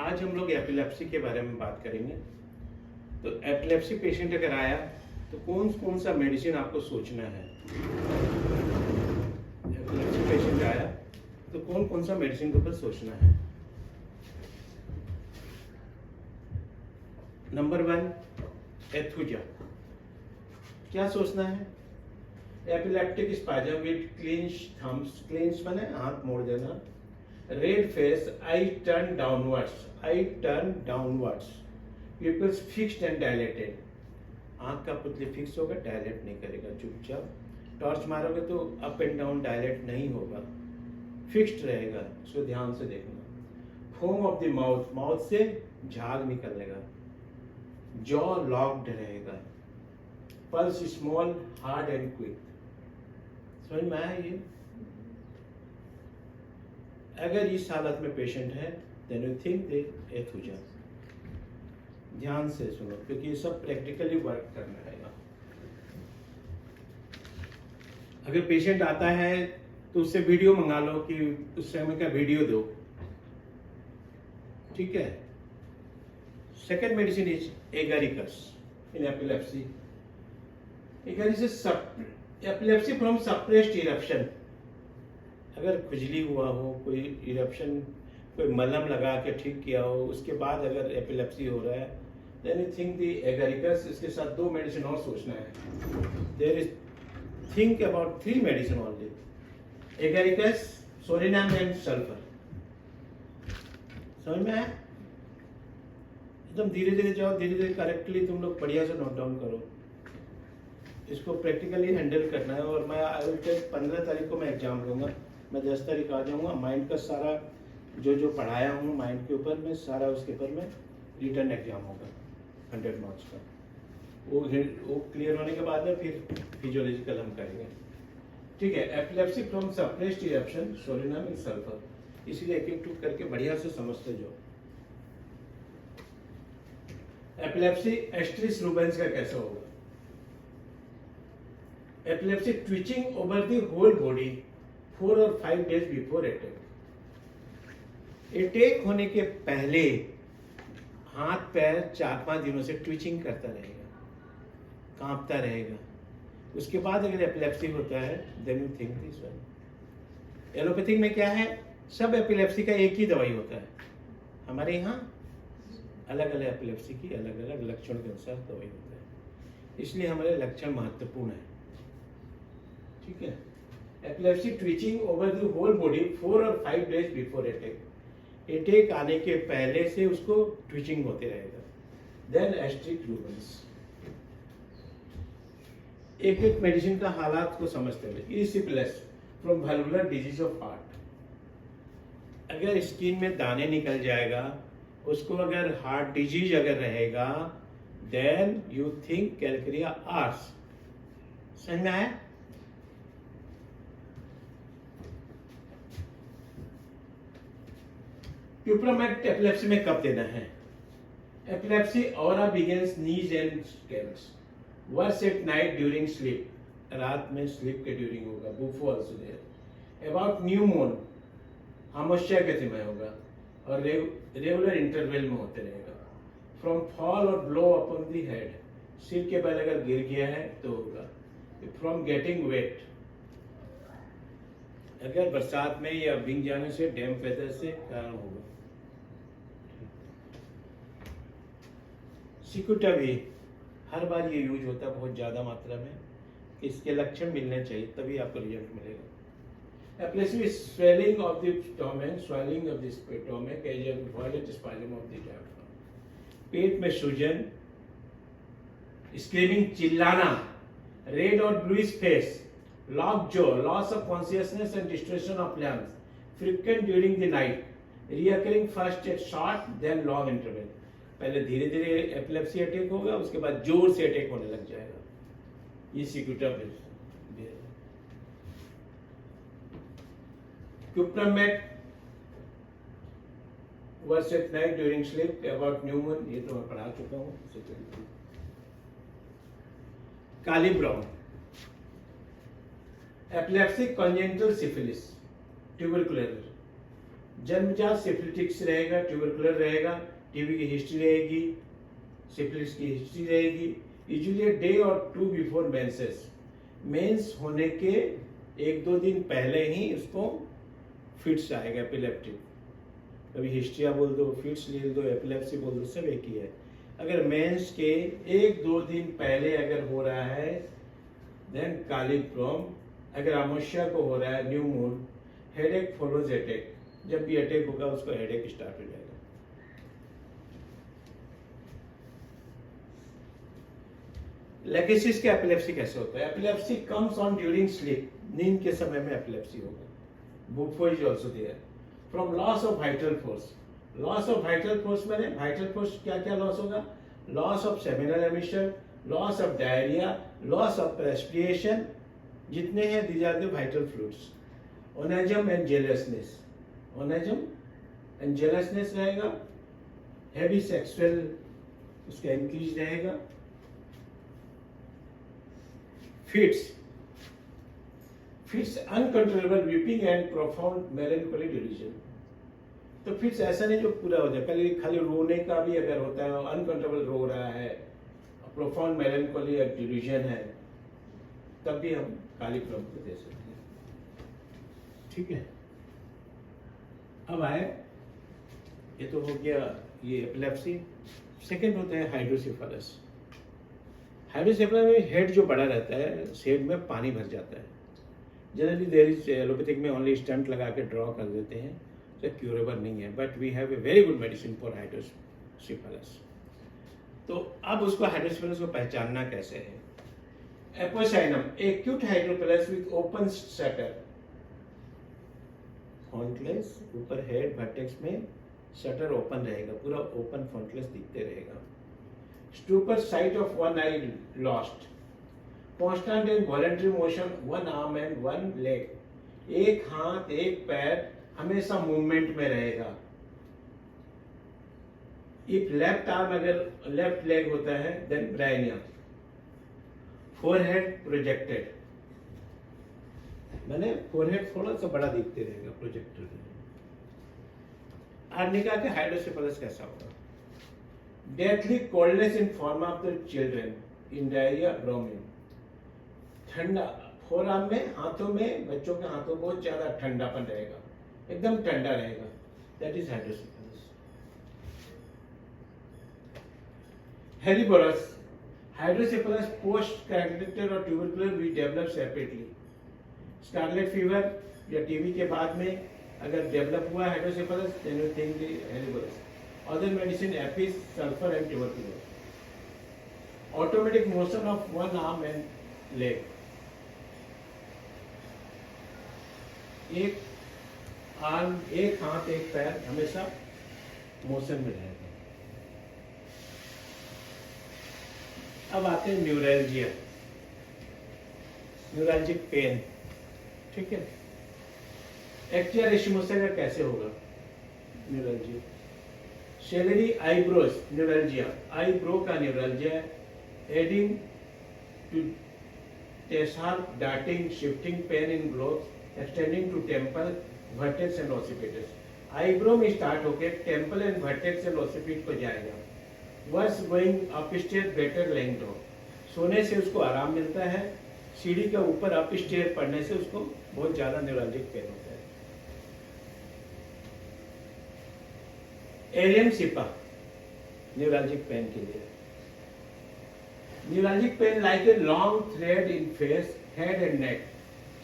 आज हम लोग एपिलेप्सी के बारे में बात करेंगे। तो एपिलेप्सी पेशेंट अगर आया तो कौन कौन सा मेडिसिन आपको सोचना है। एपिलेप्सी पेशेंट आया तो कौन कौन सा मेडिसिन के ऊपर सोचना है। Number 1 aethusa. क्या सोचना है? Epileptic spasm with clinch thumbs, clinch माने हाथ मोड़ देना, red face, eye turn downwards, pupils fixed and dilated, आंख का पुतली फिक्स होगा, डायलेट नहीं करेगा, चुपचाप टॉर्च मारोगे तो अप एंड डाउन डायलेट नहीं होगा, फिक्स्ड रहेगा, इसको ध्यान से देखना। Foam of the mouth, mouth से झाग निकलेगा, जॉ लॉक्ड रहेगा, pulse small, hard and quick. समझ में आया ये? अगर इस हालत में पेशेंट है देन यू थिंक दे एथुजा। ध्यान से सुनो क्योंकि ये सब प्रैक्टिकली वर्क करना रहेगा। अगर पेशेंट आता है तो उससे वीडियो मंगा लो कि उस समय का वीडियो दो, ठीक है। Second medicine is Agaricus in epilepsy. Agaricus epilepsy from suppressed eruption. अगर खुजली हुआ हो, कोई इरप्शन, कोई मलहम लगा के ठीक किया हो, उसके बाद अगर एपिलेप्सी हो रहा है then you think the agaricus. इसके साथ 2 मेडिसिन और सोचना है। There is think about 3 medicine only, agaricus, psorinum and sulphur. समझ में आया? एकदम धीरे धीरे जाओ, धीरे धीरे करेक्टली तुम लोग बढ़िया से नोट डाउन करो। इसको प्रैक्टिकली हैंडल करना है। और मैं 15 तारीख को मैं एग्जाम लूँगा, मैं 10 तारीख आ जाऊँगा। माइंड का सारा जो पढ़ाया हूँ माइंड के ऊपर में, सारा उसके ऊपर में रिटर्न एग्जाम होगा 100 मार्क्स का। वो क्लियर होने के बाद में फिर फिजियोलॉजिकल हम करेंगे, ठीक है। Epilepsy from suppressed eruption, सोरिनाम and sulphur. इसीलिए एक एक टूक करके बढ़िया से समझते जाओ। एपिलेप्सी एस्ट्रिस रूबेंस का कैसा होगा? Epilepsy twitching over the whole body 4 और 5 डेज बिफोर अटैक। अटैक होने के पहले हाथ पैर 4-5 दिनों से ट्विचिंग करता रहेगा, कांपता रहेगा। उसके बाद अगर एपिलेप्सी होता है then you think this one. Allopathic में क्या है, सब एपिलेप्सी का एक ही दवाई होता है। हमारे यहाँ अलग अलग एपिलेप्सी की अलग अलग लक्षण के अनुसार दवाई होता है, इसलिए हमारे लक्षण महत्वपूर्ण है, ठीक है। Epilepsy twitching over the whole body 4 और 5 डेज बिफोर अटैक। अटैक आने के पहले से उसको ट्विचिंग होते रहेगा। Then asterias rubens. एक एक मेडिसिन का हालात को समझते हुए। Erysipelas from valvular disease of heart. अगर स्किन में दाने निकल जाएगा, उसको अगर हार्ट डिजीज अगर रहेगा then you think calcarea ars. समझ में आया? प्यूपरामेट एपिलेप्सी में कब देना है? Epilepsy aura begins knees and scales, worse at night during sleep. रात में स्लीप के ड्यूरिंग होगा। Bufo also there. About new moon, अमावस्या के समय होगा और रेगुलर इंटरवल में होते रहेगा। फ्रॉम फॉल और ब्लो अपॉन द हेड, सिर के बल अगर गिर गया है तो होगा। फ्रॉम गेटिंग वेट, अगर बरसात में या भीग जाने से, डैम्प वेदर से कारण होगा। सिकुटा भी हर बार ये यूज होता है बहुत ज़्यादा मात्रा में, इसके लक्षण मिलने चाहिए तभी आपको रिजल्ट मिलेगा। Epilepsy swelling of the stomach, swelling of the stomach as a violent spasm of the diaphragm. पेट में सूजन, स्क्रीमिंग चिल्लाना, रेड और bluish face, lock jaw, loss of consciousness and distension of lungs, frequent during the night, recurring first at short then long interval. पहले धीरे धीरे epilepsy attack होगा, उसके बाद जोर से अटैक होने लग जाएगा। ये cicuta cuprum met worse at night during sleep, about new moon, ये तो मैं पढ़ा चुका हूँ। Kali brom epilepsy, congenital syphilis, tubercular, जन्मजात सिफिलिटिक्स रहेगा, ट्यूबरकुलर रहेगा, टीबी की हिस्ट्री रहेगी, सिफिलिस की हिस्ट्री रहेगी। यूजुअली डे और 2 बिफोर मेंसेस, मेंस होने के 1-2 दिन पहले ही उसको फिट्स आएगा, एपिलेप्टिक। कभी हिस्ट्रिया बोल दो, फिट्स ले दो, एपिलेप्सी बोल दो, सब एक ही है। अगर मेंस के 1-2 दिन पहले अगर हो रहा है देन कालिप्रोम। अगर अमावस्या को हो रहा है, new moon, headache follows attack. जब भी अटैक होगा उसको हेडेक स्टार्ट हो जाएगा। लेगेसिस के एपिलेप्सी कैसे होता है? Epilepsy comes on during sleep, नींद के समय में एपिलेप्सी होगा। Bufo is also there. From loss of vital force. Loss of vital force मैंने वाइटल फोर्स क्या क्या लॉस होगा? Loss of seminal emission, loss of diarrhoea, loss of respiration, जितने हैं these are the vital fluids. Onanism and jealousness, onanism and jealousness रहेगा। Heavy sexual उसका increase रहेगा। Fits, fits uncontrollable weeping and profound मेलनकोली delusion. तो fits ऐसा नहीं जो पूरा हो जाए, खाली रोने का भी अगर होता है, अनकंट्रोलेबल रो रहा है, प्रोफाउंड मेलनकोली या डिल्यूजन है, तब भी हम कालिप्रोम को दे सकते हैं। ठीक है, अब आए, ये तो हो गया ये एपिलेप्सी। सेकेंड होता है हाइड्रोसेफलस। हाइड्रोसेफलस में हेड जो बड़ा रहता है, हेड में पानी भर जाता है। जनरली देयर इज एलोपैथिक में ओनली स्टंट लगा के ड्रॉ कर देते हैं, तो क्यूरेबल नहीं है, but we have a very good medicine for hydrocephalus. तो अब उसको हाइड्रोसेफलस को पहचानना कैसे है? Apocynum, acute hydrocephalus with open suture, fontanelles, ऊपर हेड वर्टेक्स में शटर ओपन रहेगा, पूरा ओपन फॉन्टलेस दिखते रहेगा। Stupor sight of one eye lost, constant and voluntary motion, one arm and one leg, एक हाथ एक पैर हमेशा मूवमेंट में रहेगा। इफ लेफ्ट आर्म, अगर लेफ्ट लेग होता है, देन ब्राइनिया। फोरहेड प्रोजेक्टेड, मैंने फोरहेड थोड़ा सा बड़ा दिखते रहेगा, प्रोजेक्टेड। आर्निका के हाइड्रोसेफलस कैसा होगा? Deathly coldness in form of the children, in diarrhoea, bromine. ठंडा फोरआर्म में, हाथों में, बच्चों के हाथों बहुत ज्यादा ठंडापन रहेगा, एकदम ठंडा रहेगा, that is hydrocephalus. Helleborus, hydrocephalus post character और tubercular we develop separately. Scarlet fever या टीबी के बाद में अगर डेवलप हुआ hydrocephalus, then you think the helleborus. Other medicine apis, sulphur and tubercular. Automatic motion of one arm and leg, एक arm, एक हाथ एक पैर हमेशा मोशन में रहेगा। अब आते हैं न्यूरैल्जिया, न्यूरैल्जिक पेन। ठीक है, एक्टिया रेशिमोसा का कैसे होगा neuralgia? Ciliary eyebrows neuralgia, eyebrow का neuralgia, adding to teaser, darting, shifting pain in globes, extending to temple, vertex and occiput. Eyebrow में स्टार्ट होकर temple and vertex and occiput को जाएगा। Worse going upstairs better lying down, सोने से उसको आराम मिलता है, सीढ़ी के ऊपर अपस्टेयर पड़ने से उसको बहुत ज्यादा न्यूरैल्जिक पेन होता है। एलियन सिपा न्यूरैल्जिक पेन के लिए। Neuralgic pain like a long thread in face, head and neck,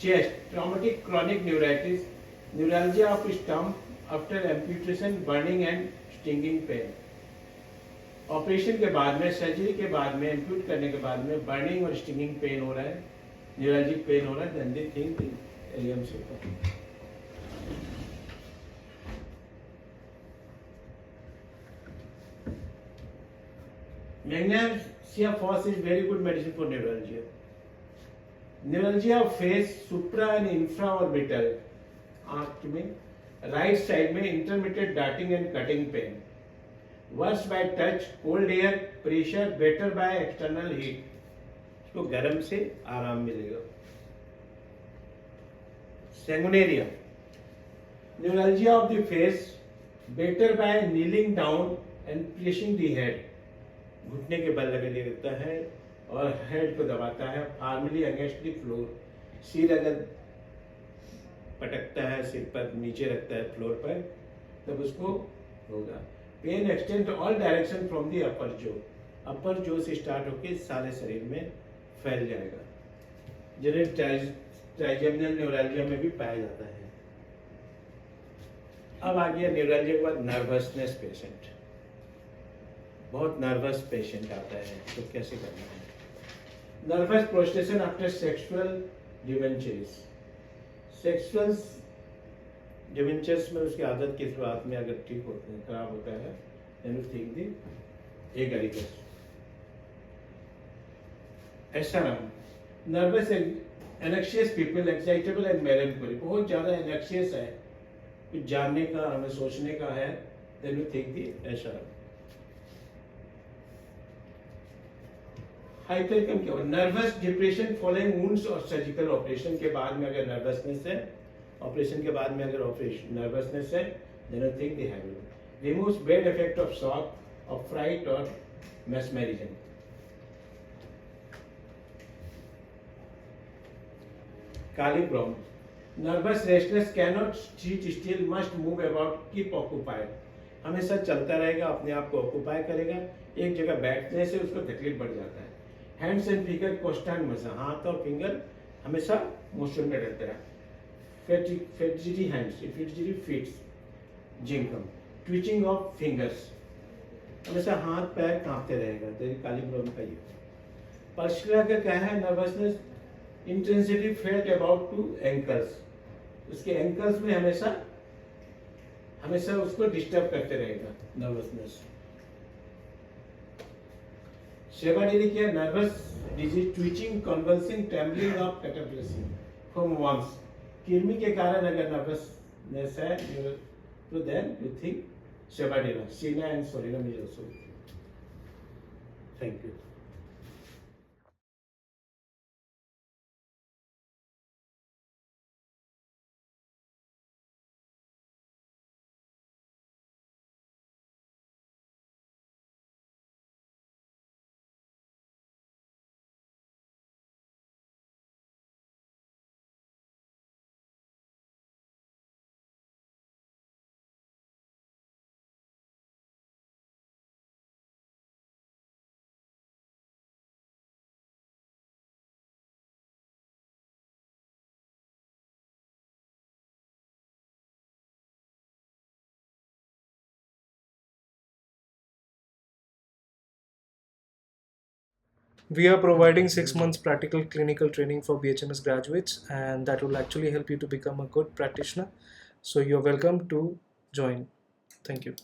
chest, traumatic chronic neuritis, neuralgia of stump after amputation, burning and stinging pain. Operation के बाद में, सर्जरी के बाद में, एम्प्यूट करने के बाद में बर्निंग और स्टिंगिंग पेन हो रहा है, न्यूरैल्जिक पेन हो रहा है, then they think allium cepa. Magnesia Phos is very good medicine for neuralgia. Neuralgia of face, supra and infraorbital, आंख में, राइट साइड में intermediate darting and cutting pain, worse by touch, cold air, pressure, better by external heat, इसको गर्म से आराम मिलेगा। सेंगुनेरिया, Neuralgia of the face, better by kneeling down and pressing the head. घुटने के बल लगाने लगता है और हेड को दबाता है फार्मली अगेंस्ट द फ्लोर. सिर अगर पटकता है, सिर पर नीचे रखता है फ्लोर पर, तब उसको होगा. Pain extend all direction from the upper जो से स्टार्ट होके सारे शरीर में फैल जाएगा. जनरल ट्राइजेमिनल न्यूरैल्जिया में भी पाया जाता है. अब आ गया न्यूरैल्जिया के बाद नर्वसनेस पेशेंट. बहुत नर्वस पेशेंट आता है तो कैसे करना है. Nervous prostration after sexual debentures. Sexual debentures में उसकी आदत की शुरुआत में अगर ठीक होते हैं, खराब होता है, then you think the agaricus. ऐसा नाम nervous anxious people, excitable and melancholy. बहुत ज़्यादा एनक्शियस है, कुछ जानने का, हमें सोचने का है, then you think the ऐसा. हाइपरकम क्या होगा. नर्वस डिप्रेशन फॉलोइंग वुंड्स और सर्जिकल ऑपरेशन के बाद में अगर नर्वसनेस है, ऑपरेशन के बाद में अगर ऑपरेशन नर्वसनेस है, then I think the habit removes bad effect of shock, of fright और mesmerism. Kali brom. Nervous restless cannot sit still, must move about, keep occupied. हमेशा चलता रहेगा, अपने आप को ऑक्यूपाई करेगा, एक जगह बैठने से उसको तकलीफ बढ़ जाता है. Hands and finger constant motion, हाथ और फिंगर हमेशा मोशन में रहते हैं. Fidgety hands, fidgety feet, zincum. Twitching of fingers, हमेशा हाथ पैर कांपते रहेगा. तेरी कालीब्रॉम का ये. पर्सुला का क्या है. Nervousness intensity felt about to ankles. उसके एंकल्स में हमेशा उसको डिस्टर्ब करते रहेगा नर्वसनेस. सेवाडेली क्या. Nervous disease, twitching, convulsing, trembling of catalepsy from worms. कृमि के कारण अगर नर्वसनेस है तो then you think sabadilla. Cina and solanum is also. Thank you. We are providing 6 months practical clinical training for BHMS graduates, and that will actually help you to become a good practitioner. So you're welcome to join. Thank you.